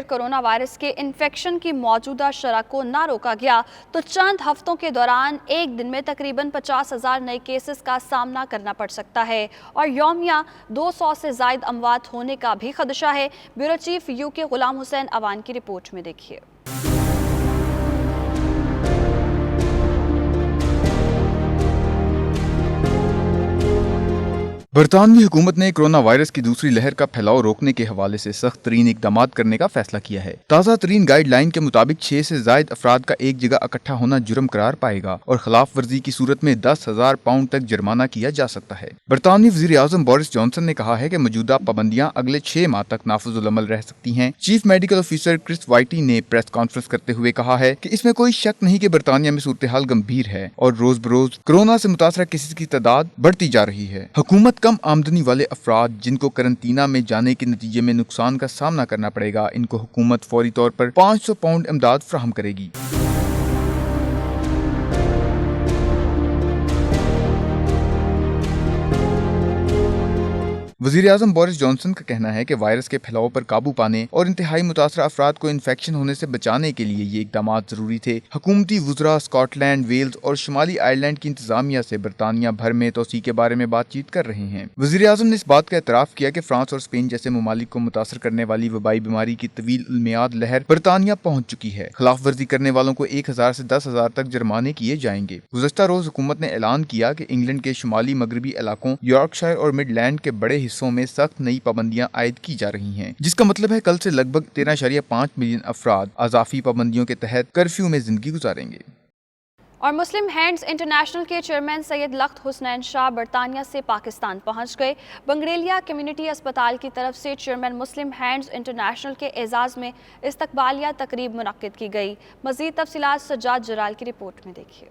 اگر corona virus کے infection کی موجودہ شرح کو نہ روکا گیا تو چند ہفتوں کے دوران ایک دن میں تقریباً 50,000 نئے کیسز کا سامنا کرنا پڑ سکتا ہے اور یومیہ 200 سے زائد اموات ہونے کا بھی خدشہ ہے۔ بیورو چیف UK غلام حسین اوان کی رپورٹ میں دیکھیے۔ برطانوی حکومت نے کرونا وائرس کی دوسری لہر کا پھیلاؤ روکنے کے حوالے سے سخت ترین اقدامات کرنے کا فیصلہ کیا ہے۔ تازہ ترین گائیڈ لائن کے مطابق 6 سے زائد افراد کا ایک جگہ اکٹھا ہونا جرم قرار پائے گا اور خلاف ورزی کی صورت میں 10,000 پاؤنڈ تک جرمانہ کیا جا سکتا ہے۔ برطانوی وزیر اعظم بورس جانسن نے کہا ہے کہ موجودہ پابندیاں اگلے 6 ماہ تک نافذ العمل رہ سکتی ہیں۔ چیف میڈیکل آفیسر کرس وائٹی نے پریس کانفرنس کرتے ہوئے کہا ہے کہ اس میں کوئی شک نہیں کہ برطانیہ میں صورتحال گمبھیر ہے اور روز بروز کورونا سے متاثرہ کیسز کی تعداد بڑھتی جا رہی ہے۔ حکومت کم آمدنی والے افراد جن کو قرنطینہ میں جانے کے نتیجے میں نقصان کا سامنا کرنا پڑے گا، ان کو حکومت فوری طور پر 500 پاؤنڈ امداد فراہم کرے گی۔ وزیر اعظم بورس جانسن کا کہنا ہے کہ وائرس کے پھیلاؤ پر قابو پانے اور انتہائی متاثرہ افراد کو انفیکشن ہونے سے بچانے کے لیے یہ اقدامات ضروری تھے۔ حکومتی وزراء اسکاٹ لینڈ، ویلز اور شمالی آئرلینڈ کی انتظامیہ سے برطانیہ بھر میں توسیع کے بارے میں بات چیت کر رہے ہیں۔ وزیر اعظم نے اس بات کا اعتراف کیا کہ فرانس اور اسپین جیسے ممالک کو متاثر کرنے والی وبائی بیماری کی طویل المیعاد لہر برطانیہ پہنچ چکی ہے۔ خلاف ورزی کرنے والوں کو 1,000 سے 10,000 تک جرمانے کیے جائیں گے۔ گزشتہ روز حکومت نے اعلان کیا کہ انگلینڈ کے شمالی مغربی علاقوں یارکشائر اور مڈ لینڈ کے بڑے حصوں میں سخت نئی پابندیاں عائد کی جا رہی ہیں، جس کا مطلب ہے کل سے لگ بھگ 13.5 ملین افراد اضافی پابندیوں کے تحت کرفیو میں زندگی گزاریں گے۔ اور مسلم ہینڈز انٹرنیشنل کے چیئرمین سید لخت حسنین شاہ برطانیہ سے پاکستان پہنچ گئے۔ بنگریلیا کمیونٹی اسپتال کی طرف سے چیئرمین مسلم ہینڈز انٹرنیشنل کے اعزاز میں استقبالیہ تقریب منعقد کی گئی۔ مزید تفصیلات سجاد جلال کی رپورٹ میں دیکھیے۔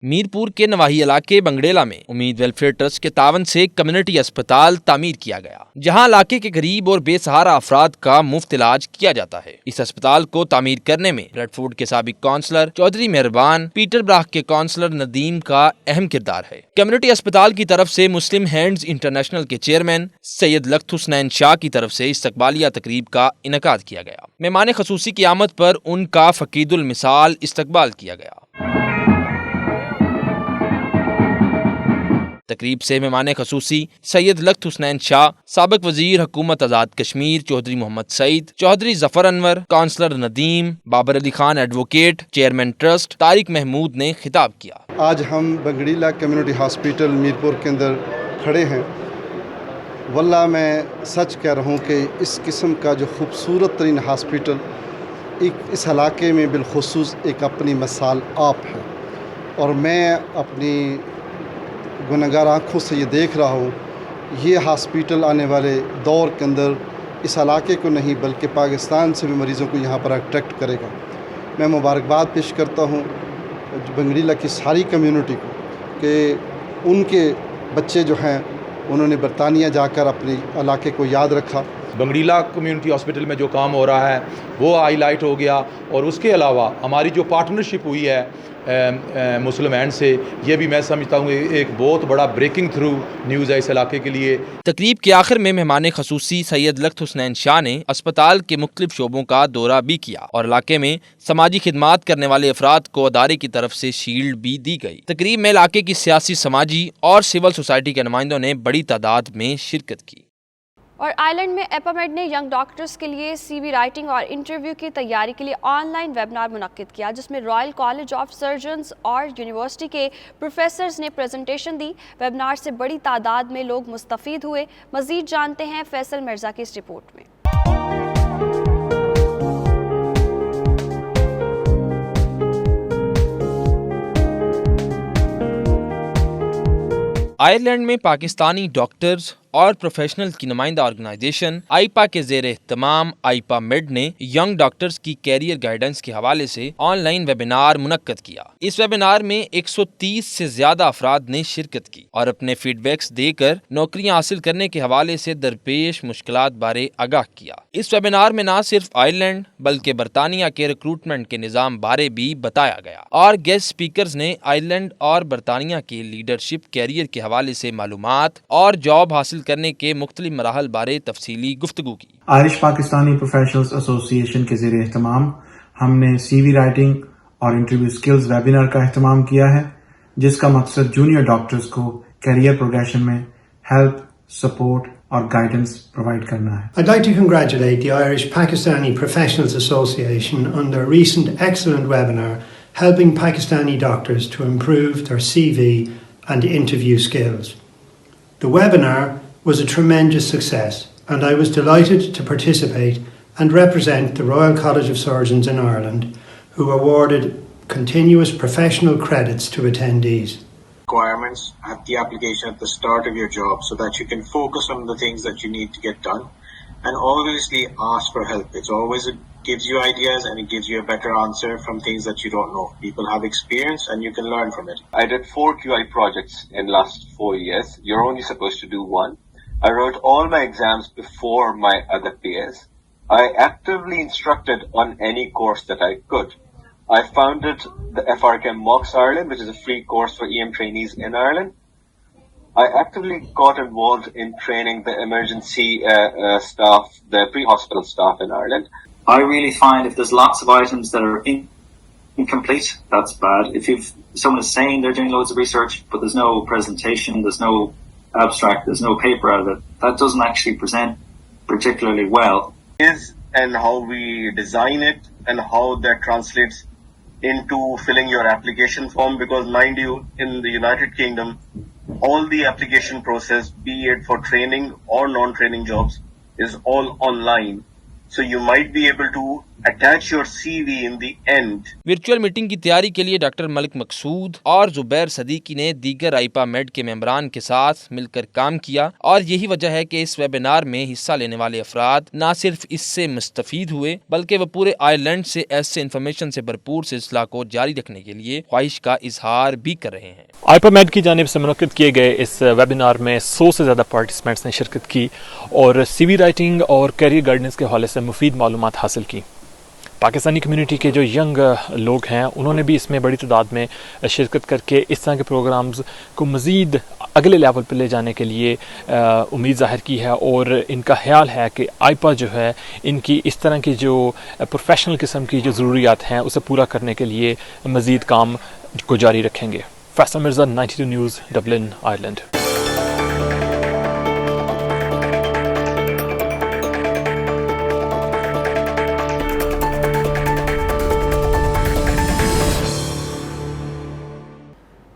میرپور کے نواحی علاقے بنگریلا میں امید ویلفیئر ٹرسٹ کے تعاون سے کمیونٹی اسپتال تعمیر کیا گیا، جہاں علاقے کے غریب اور بے سہارا افراد کا مفت علاج کیا جاتا ہے۔ اس اسپتال کو تعمیر کرنے میں ریڈ فورٹ کے سابق کونسلر چودھری مہربان، پیٹر براہ کے کونسلر ندیم کا اہم کردار ہے۔ کمیونٹی اسپتال کی طرف سے مسلم ہینڈز انٹرنیشنل کے چیئرمین سید لخت حسنین شاہ کی طرف سے استقبالیہ تقریب کا انعقاد کیا گیا۔ مہمان خصوصی کی آمد پر ان کا فقید المثال استقبال کیا گیا۔ تقریب سے مہمان خصوصی سید لخت حسنین شاہ، سابق وزیر حکومت Azad Kashmir Chaudhry Muhammad Saeed, Chaudhry Zafar Anwar, councillor Nadeem, Babar Ali Khan advocate, chairman trust Tariq Mahmood نے خطاب کیا۔ آج ہم بنگریلا کمیونٹی ہاسپٹل میرپور کے اندر کھڑے ہیں۔ واللہ میں سچ کہہ رہا ہوں کہ اس قسم کا جو خوبصورت ترین ہاسپٹل اس علاقے میں بالخصوص ایک اپنی مثال آپ ہے، اور میں اپنی گنہگار آنکھوں سے یہ دیکھ رہا ہوں، یہ ہاسپٹل آنے والے دور کے اندر اس علاقے کو نہیں بلکہ پاکستان سے بھی مریضوں کو یہاں پر اٹریکٹ کرے گا۔ میں مبارکباد پیش کرتا ہوں بنگریلا کی ساری کمیونٹی کو کہ ان کے بچے جو ہیں انہوں نے برطانیہ جا کر اپنے علاقے کو یاد رکھا۔ بنگریلا کمیونٹی ہاسپٹل میں جو کام ہو رہا ہے وہ ہائی لائٹ ہو گیا، اور اس کے علاوہ ہماری جو پارٹنرشپ ہوئی ہے مسلم ہینڈ سے، یہ بھی میں سمجھتا ہوں ایک بہت بڑا بریکنگ تھرو نیوز ہے اس علاقے کے لیے۔ تقریب کے آخر میں مہمان خصوصی سید لخت حسنین شاہ نے اسپتال کے مختلف شعبوں کا دورہ بھی کیا اور علاقے میں سماجی خدمات کرنے والے افراد کو ادارے کی طرف سے شیلڈ بھی دی گئی۔ تقریب میں علاقے کی سیاسی، سماجی اور سول سوسائٹی کے نمائندوں نے بڑی تعداد میں شرکت کی۔ اور آئرلینڈ میں ایپامیڈ نے ینگ ڈاکٹرز کے لیے سی وی رائٹنگ اور انٹرویو کی تیاری کے لیے آن لائن ویبنار منعقد کیا، جس میں رائل کالج آف سرجنز اور یونیورسٹی کے پروفیسرز نے پریزنٹیشن دی۔ ویبنار سے بڑی تعداد میں لوگ مستفید ہوئے۔ مزید جانتے ہیں فیصل مرزا کی اس رپورٹ میں۔ آئرلینڈ میں پاکستانی ڈاکٹرز اور پروفیشنلز کی نمائندہ آرگنائزیشن آئپا کے زیر اہتمام آئپا میڈ نے ینگ ڈاکٹرز کی کیریئر گائیڈنس کے حوالے سے آن لائن ویبینار منعقد کیا۔ اس ویبینار میں 130 سے زیادہ افراد نے شرکت کی اور اپنے فیڈ بیکس دے کر نوکریاں حاصل کرنے کے حوالے سے درپیش مشکلات بارے آگاہ کیا۔ اس ویبینار میں نہ صرف آئرلینڈ بلکہ برطانیہ کے ریکروٹمنٹ کے نظام بارے بھی بتایا گیا، اور گیسٹ سپیکرز نے آئرلینڈ اور برطانیہ کے لیڈرشپ کیریئر کے حوالے سے معلومات اور جاب حاصل کرنے کے مختلف مراحل بارے تفصیلی گفتگو کی۔ آئرش پاکستانی پروفیشنلز ایسوسی ایشن کے زیر اہتمام ہم نے سی وی رائٹنگ اور انٹرویو سکلز ویبینار کا اہتمام کیا ہے، جس کا مقصد جونیئر ڈاکٹرز کو کیریئر پروگریشن میں ہیلپ، سپورٹ اور گائیڈنس پرووائڈ کرنا ہے۔ I'd like to congratulate the Irish Pakistani Professionals Association on their recent excellent webinar helping Pakistani doctors to improve their CV and interview skills. The webinar was a tremendous success and I was delighted to participate and represent the Royal College of Surgeons in Ireland, who awarded continuous professional credits to attendees. Requirements at the application at the start of your job so that you can focus on the things that you need to get done and obviously ask for help. It gives you ideas and it gives you a better answer from things that you don't know. People have experience and you can learn from it. I did 4 QI projects in last 4 years. You're only supposed to do 1. I wrote all my exams before my other peers. I actively instructed on any course that I could. I founded the FRChem Mocks Ireland, which is a free course for EM trainees in Ireland. I actively got involved in training the emergency staff, the pre-hospital staff in Ireland. I really find if there's lots of items that are incomplete, that's bad. If someone is saying they're doing loads of research, but there's no presentation, there's no abstract, there's no paper out of it, that doesn't actually present particularly well. And how we design it and how that translates into filling your application form, because mind you, in the United Kingdom, all the application process, be it for training or non-training jobs, is all online. So you might be able to attach your CV in the end. Virtual meeting کی تیاری کے لیے doctor ملک مقصود اور زبیر صدیقی نے دیگر آئپا made کے ممبران کے ساتھ مل کر کام کیا، اور یہی وجہ ہے کہ اس ویبینار میں حصہ لینے والے افراد نہ صرف اس سے مستفید ہوئے بلکہ وہ پورے آئرلینڈ سے ایسے انفارمیشن سے بھرپور سلسلہ کو جاری رکھنے کے لیے خواہش کا اظہار بھی کر رہے ہیں۔ آئپا میڈ کی جانب سے منعقد کیے گئے اس ویبینار میں 100 سے زیادہ پارٹیسپینٹس نے شرکت کی اور سی وی رائٹنگ اور کیریئر گائیڈنس کے حوالے سے مفید معلومات حاصل کی۔ پاکستانی کمیونٹی کے جو ینگ لوگ ہیں انہوں نے بھی اس میں بڑی تعداد میں شرکت کر کے اس طرح کے پروگرامز کو مزید اگلے لیول پہ لے جانے کے لیے امید ظاہر کی ہے، اور ان کا خیال ہے کہ آئپا جو ہے ان کی اس طرح کی جو پروفیشنل قسم کی جو ضروریات ہیں اسے پورا کرنے کے لیے مزید کام کو جاری رکھیں گے۔ Faisal Mirza, 92 news, Dublin, Ireland.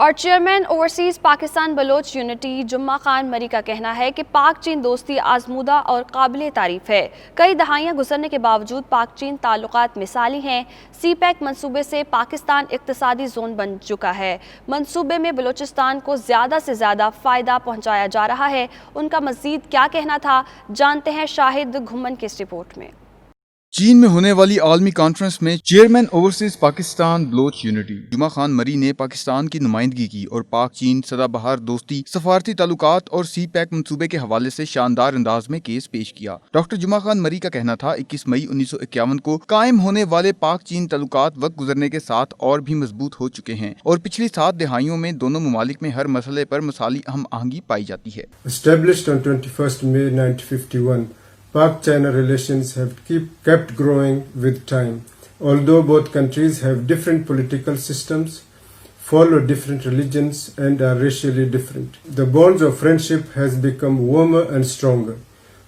اور chairman overseas Pakistan Baloch unity Juma Khan مری کا کہنا ہے کہ پاک چین دوستی آزمودہ اور قابل تعریف ہے۔ کئی دہائیاں گزرنے کے باوجود پاک چین تعلقات مثالی ہیں۔ سی پیک منصوبے سے پاکستان اقتصادی زون بن چکا ہے۔ منصوبے میں بلوچستان کو زیادہ سے زیادہ فائدہ پہنچایا جا رہا ہے۔ ان کا مزید کیا کہنا تھا، جانتے ہیں شاہد گھمن کی اس رپورٹ میں۔ چین میں ہونے والی عالمی کانفرنس میں chairman overseas Pakistan Baloch unity Juma Khan مری نے پاکستان کی نمائندگی کی اور پاک چین سدا بہار دوستی، سفارتی تعلقات اور سی پیک منصوبے کے حوالے سے شاندار انداز میں کیس پیش کیا۔ ڈاکٹر جمعہ خان مری کا کہنا تھا 21 مئی 1951 کو قائم ہونے والے پاک چین تعلقات وقت گزرنے کے ساتھ اور بھی مضبوط ہو چکے ہیں اور پچھلی 7 دہائیوں میں دونوں ممالک میں ہر مسئلے پر مثالی ہم آہنگی پائی جاتی ہے۔ Established on 21st May 1951, Pak-China relations have kept growing with time. Although both countries have different political systems, follow different religions and are racially different, the bonds of friendship has become warmer and stronger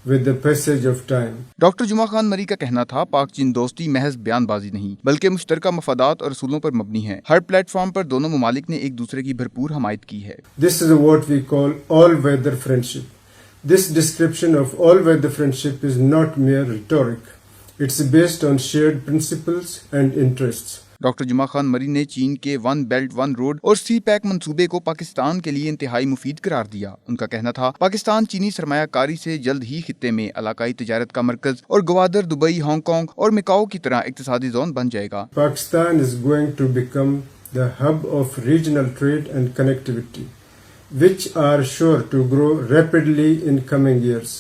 with the passage of time. Doctor جمعہ خان مری کا کہنا تھا پاک چین دوستی محض بیان بازی نہیں بلکہ مشترکہ مفادات اور اصولوں پر مبنی ہے۔ ہر پلیٹ فارم پر دونوں ممالک نے ایک دوسرے کی بھرپور حمایت کی ہے۔ This is what we call all-weather friendship. This description of all-weather friendship is not mere rhetoric. It's based on shared principles and interests. Doctor جمعہ خان مری نے چین کے 1 بیلٹ 1 روڈ اور سی پیک منصوبے کو پاکستان کے لیے انتہائی مفید قرار دیا۔ ان کا کہنا تھا پاکستان چینی سرمایہ کاری سے جلد ہی خطے میں علاقائی تجارت کا مرکز اور گوادر، دبئی، ہانگ کانگ اور مکاؤ کی طرح اقتصادی زون بن جائے گا۔ Pakistan is going to become the hub of regional trade and connectivity, which are sure to grow rapidly in coming years.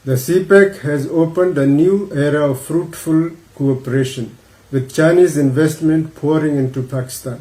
The CPEC has opened a new era of fruitful cooperation, with Chinese investment pouring into Pakistan.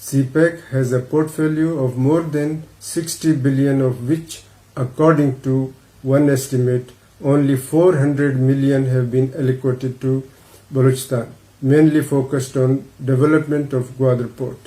CPEC has a portfolio of more than 60 billion, of which, according to one estimate, only 400 million have been allocated to Balochistan, mainly focused on development of Gwadar Port.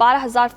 12,000